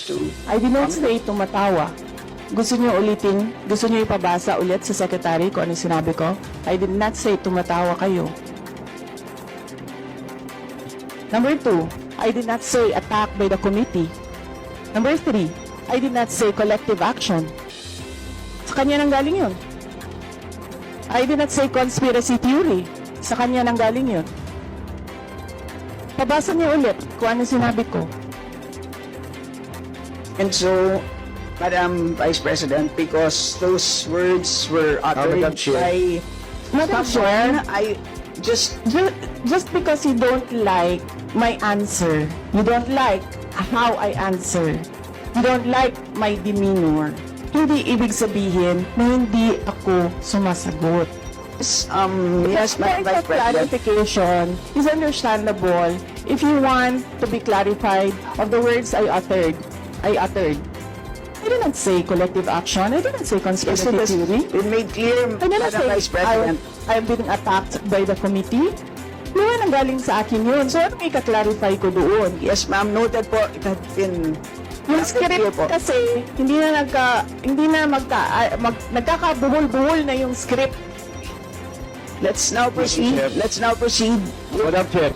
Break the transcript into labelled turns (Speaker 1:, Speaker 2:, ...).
Speaker 1: to...
Speaker 2: I did not say tumatawa. Gusto niyo ulitin, gusto niyo ipabasa ulit sa secretary kung ano sinabi ko? I did not say tumatawa kayo. Number 2, I did not say attack by the committee. Number 3, I did not say collective action. Sa kanya nang galing yun. I did not say conspiracy theory. Sa kanya nang galing yun. Pabasa niyo ulit kung ano sinabi ko.
Speaker 1: And so, Madam Vice President, because those words were uttered
Speaker 3: Madam Chair.
Speaker 1: by
Speaker 2: Madam Chair,
Speaker 1: I just...
Speaker 2: just because you don't like my answer, you don't like how I answer, you don't like my demeanor, hindi ibig sabihin na hindi ako sumasagot.
Speaker 1: Yes, Madam Vice President.
Speaker 2: Clarification is understandable if you want to be clarified of the words I uttered. I didn't say collective action. I didn't say conspiracy
Speaker 1: Yes,
Speaker 2: theory.
Speaker 1: it made clear,
Speaker 2: I didn't
Speaker 1: Madam
Speaker 2: say
Speaker 1: Vice President.
Speaker 2: I'm being attacked by the committee. Yun ang galing sa akin yun. So, ano may ka-clarify ko doon?
Speaker 1: Yes, ma'am, noted po. It had been...
Speaker 2: Yung
Speaker 1: Clear
Speaker 2: script
Speaker 1: po.
Speaker 2: kasi, nagkakabuhol-buhol na yung script.
Speaker 1: Let's now proceed.
Speaker 3: Chair.
Speaker 1: Let's now proceed.
Speaker 3: Madam Chair.